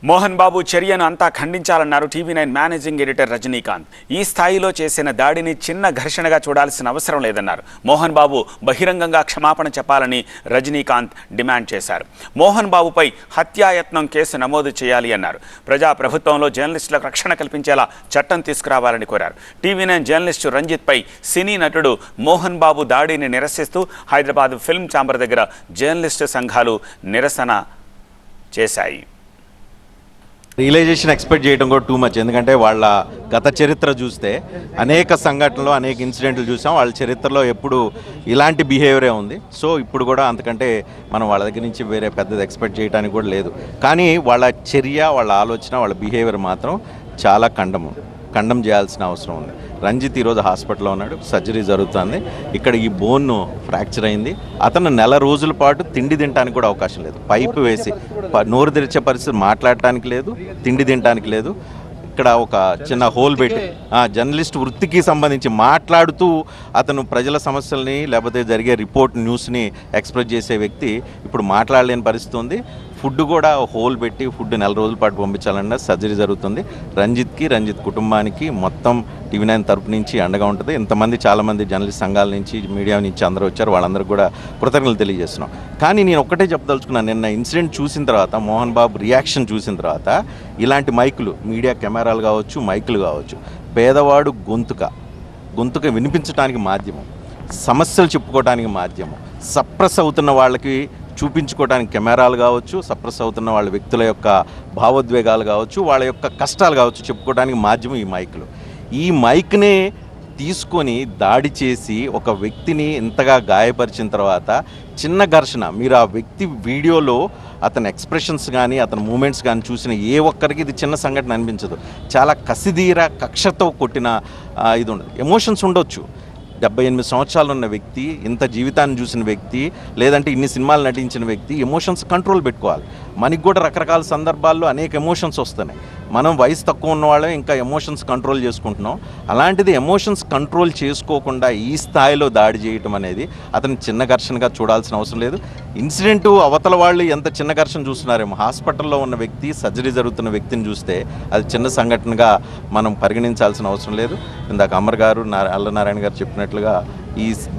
మోహన్ బాబు చర్యను అంతా ఖండించాలన్నారు TV9 managing editor Rajinikanth. ఈ స్థాయిలో చేసిన దాడిని చిన్న ఘర్షణగా చూడాల్సిన అవసరం లేదన్నారు. మోహన్ బాబు బహిరంగంగా క్షమాపణ చెప్పాలని రజనీకాంత్ డిమాండ్ చేశారు. మోహన్ బాబుపై హత్యాయత్నం కేసు నమోదు చేయాలి అన్నారు. ప్రజాప్రభుత్వంలో జర్నలిస్టులకు రక్షణ కల్పించేలా చట్టం తీసుకురావాలని కోరారు. టీవీ9 జర్నలిస్టు రంజిత్పై సినీ నటుడు మోహన్ బాబు దాడిని నిరసిస్తూ హైదరాబాద్ ఫిల్మ్ ఛాంబర్ దగ్గర జర్నలిస్టు సంఘాలు నిరసన చేశాయి. రియలైజేషన్ ఎక్స్పెక్ట్ చేయడం కూడా టూ మచ్. ఎందుకంటే వాళ్ళ గత చరిత్ర చూస్తే అనేక సంఘటనలు, అనేక ఇన్సిడెంట్లు చూసాం. వాళ్ళ చరిత్రలో ఎప్పుడు ఇలాంటి బిహేవియరే ఉంది. సో ఇప్పుడు కూడా అంతకంటే మనం వాళ్ళ దగ్గర నుంచి వేరే పెద్దది ఎక్స్పెక్ట్ చేయడానికి కూడా లేదు. కానీ వాళ్ళ చర్య, వాళ్ళ ఆలోచన, వాళ్ళ బిహేవియర్ మాత్రం చాలా ఖండం చేయాల్సిన అవసరం ఉంది. రంజిత్ ఈరోజు హాస్పిటల్లో ఉన్నాడు, సర్జరీ జరుగుతుంది. ఇక్కడ ఈ బోన్ ఫ్రాక్చర్ అయింది. అతను నెల రోజుల పాటు తిండి తినడానికి కూడా అవకాశం లేదు. పైపు వేసి నోరు తెరిచే పరిస్థితి, మాట్లాడటానికి లేదు, తిండి తినడానికి లేదు. ఇక్కడ ఒక చిన్న హోల్ పెట్టి జర్నలిస్ట్ వృత్తికి సంబంధించి మాట్లాడుతూ అతను ప్రజల సమస్యల్ని లేకపోతే జరిగే రిపోర్ట్ న్యూస్ని ఎక్స్ప్రెస్ చేసే వ్యక్తి ఇప్పుడు మాట్లాడలేని పరిస్థితి ఉంది. ఫుడ్ కూడా హోల్ పెట్టి ఫుడ్ నెల రోజుల పాటు పంపించాలన్న సర్జరీ జరుగుతుంది. రంజిత్ కుటుంబానికి మొత్తం టీవీ9 తరపు నుంచి అండగా ఉంటుంది. ఇంతమంది చాలామంది జర్నలిస్ట్ సంఘాల నుంచి, మీడియా నుంచి అందరూ వచ్చారు. వాళ్ళందరికీ కూడా కృతజ్ఞతలు తెలియజేస్తున్నాం. కానీ నేను ఒక్కటే చెప్పదలుచుకున్నాను, నిన్న ఇన్సిడెంట్ చూసిన తర్వాత, మోహన్ బాబు రియాక్షన్ చూసిన తర్వాత, ఇలాంటి మైకులు, మీడియా కెమెరాలు కావచ్చు, మైకులు కావచ్చు, పేదవాడు గొంతుక వినిపించడానికి మాధ్యమం, సమస్యలు చెప్పుకోవడానికి మాధ్యమం, సప్రెస్ అవుతున్న వాళ్ళకి చూపించుకోవడానికి కెమెరాలు కావచ్చు, సప్రెస్ అవుతున్న వాళ్ళ వ్యక్తుల యొక్క భావోద్వేగాలు కావచ్చు, వాళ్ళ యొక్క కష్టాలు కావచ్చు, చెప్పుకోవడానికి మాధ్యమం ఈ మైకులు. ఈ మైక్నే తీసుకొని దాడి చేసి ఒక వ్యక్తిని ఇంతగా గాయపరిచిన తర్వాత చిన్న ఘర్షణ, మీరు ఆ వ్యక్తి వీడియోలో అతని ఎక్స్ప్రెషన్స్ కానీ అతని మూమెంట్స్ కానీ చూసిన ఏ ఒక్కరికి ఇది చిన్న సంఘటన అనిపించదు. చాలా కసిదీర కక్షతో కొట్టిన ఇది ఉండదు. ఎమోషన్స్ ఉండొచ్చు. 78 సంవత్సరాలు ఉన్న వ్యక్తి, ఇంత జీవితాన్ని చూసిన వ్యక్తి, లేదంటే ఇన్ని సినిమాలు నటించిన వ్యక్తి ఎమోషన్స్ కంట్రోల్ పెట్టుకోవాలి. మనకి కూడా రకరకాల సందర్భాల్లో అనేక ఎమోషన్స్ వస్తున్నాయి. మనం వయసు తక్కువ ఉన్న వాళ్ళే ఇంకా ఎమోషన్స్ కంట్రోల్ చేసుకుంటున్నాం. అలాంటిది ఎమోషన్స్ కంట్రోల్ చేసుకోకుండా ఈ స్థాయిలో దాడి చేయటం అనేది అతను చిన్న ఘర్షణగా చూడాల్సిన అవసరం లేదు. ఇన్సిడెంటు అవతల వాళ్ళు ఎంత చిన్న ఘర్షణ చూస్తున్నారేమో, హాస్పిటల్లో ఉన్న వ్యక్తి, సర్జరీ జరుగుతున్న వ్యక్తిని చూస్తే అది చిన్న సంఘటనగా మనం పరిగణించాల్సిన అవసరం లేదు. ఇందాక అమర్ గారు, అల్లనారాయణ గారు చెప్పినట్లుగా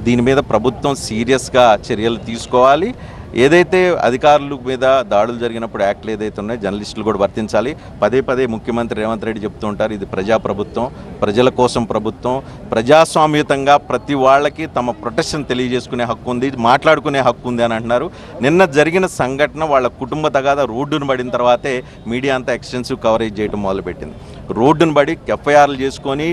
దీని మీద ప్రభుత్వం సీరియస్గా చర్యలు తీసుకోవాలి. ఏదైతే అధికారుల మీద దాడులు జరిగినప్పుడు యాక్ట్లు ఏదైతే ఉన్నాయో జర్నలిస్టులు కూడా వర్తించాలి. పదే ముఖ్యమంత్రి రేవంత్ రెడ్డి చెప్తూ ఉంటారు, ఇది ప్రజాప్రభుత్వం, ప్రజల కోసం ప్రభుత్వం, ప్రజాస్వామ్యతంగా ప్రతి వాళ్ళకి తమ ప్రొటెక్షన్ తెలియజేసుకునే హక్కు ఉంది, మాట్లాడుకునే హక్కు ఉంది అని అంటున్నారు. నిన్న జరిగిన సంఘటన వాళ్ళ కుటుంబ తగాదా రోడ్డును పడిన తర్వాతే మీడియా అంతా ఎక్స్టెన్సివ్ కవరేజ్ చేయడం మొదలుపెట్టింది. రోడ్డును పడి ఎఫ్ఐఆర్లు చేసుకొని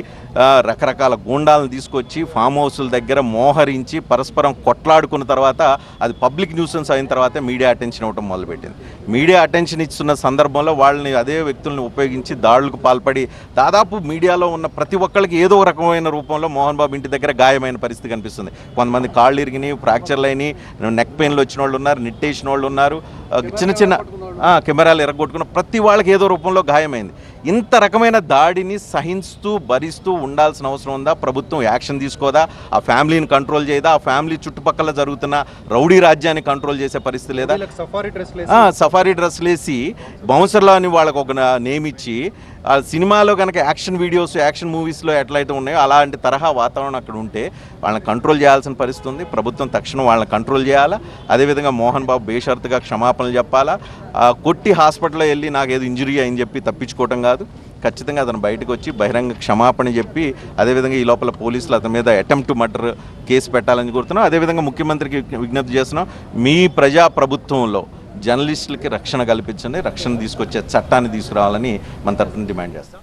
రకరకాల గూండాలను తీసుకొచ్చి ఫామ్ హౌస్ల దగ్గర మోహరించి పరస్పరం కొట్లాడుకున్న తర్వాత అది పబ్లిక్ న్యూసెన్స్ అయిన తర్వాత మీడియా అటెన్షన్ ఇవ్వడం మొదలుపెట్టింది. మీడియా అటెన్షన్ ఇస్తున్న సందర్భంలో వాళ్ళని, అదే వ్యక్తులను ఉపయోగించి దాడులకు పాల్పడి దాదాపు మీడియాలో ఉన్న ప్రతి ఒక్కరికి ఏదో రకమైన రూపంలో మోహన్ బాబు ఇంటి దగ్గర గాయమైన పరిస్థితి కనిపిస్తుంది. కొంతమంది కాళ్ళు ఇరిగినాయి, ఫ్రాక్చర్లు అయినాయి, నెక్ పెయిన్లు వచ్చిన వాళ్ళు ఉన్నారు, నిట్టేసిన వాళ్ళు ఉన్నారు, చిన్న కెమెరాలు ఎరగొట్టుకున్న ప్రతి వాళ్ళకి ఏదో రూపంలో గాయమైంది. ఇంత రకమైన దాడిని సహిస్తూ భరిస్తూ ఉండాల్సిన అవసరం ఉందా? ప్రభుత్వం యాక్షన్ తీసుకోదా? ఆ ఫ్యామిలీని కంట్రోల్ చేయదా? ఆ ఫ్యామిలీ చుట్టుపక్కల జరుగుతున్న రౌడీ రాజ్యాన్ని కంట్రోల్ చేసే పరిస్థితి లేదా? సఫారీ డ్రెస్లు వేసి బౌన్సర్లో అని వాళ్ళకు ఒక నేమ్ ఇచ్చి, ఆ సినిమాలో కనుక యాక్షన్ వీడియోస్, యాక్షన్ మూవీస్లో ఎట్లయితే ఉన్నాయో అలాంటి తరహా వాతావరణం అక్కడ ఉంటే వాళ్ళని కంట్రోల్ చేయాల్సిన పరిస్థితి ఉంది. ప్రభుత్వం తక్షణం వాళ్ళని కంట్రోల్ చేయాలా. అదేవిధంగా మోహన్ బాబు బేషరతుగా క్షమాపణలు చెప్పాలా. కొట్టి హాస్పిటల్లో వెళ్ళి నాకు ఏదో ఇంజురీ అని చెప్పి తప్పించుకోవటం కాదు. ఖచ్చితంగా అతను బయటకు వచ్చి బహిరంగ క్షమాపణ చెప్పి, అదేవిధంగా ఈ లోపల పోలీసులు అతని మీద అటెంప్ట్ మర్డర్ కేసు పెట్టాలని కోరుతున్నాం. అదేవిధంగా ముఖ్యమంత్రికి విజ్ఞప్తి చేస్తున్నాం, మీ ప్రజాప్రభుత్వంలో జర్నలిస్టులకి రక్షణ కల్పించండి, రక్షణ తీసుకొచ్చే చట్టాన్ని తీసుకురావాలని మన తరఫున డిమాండ్ చేస్తాం.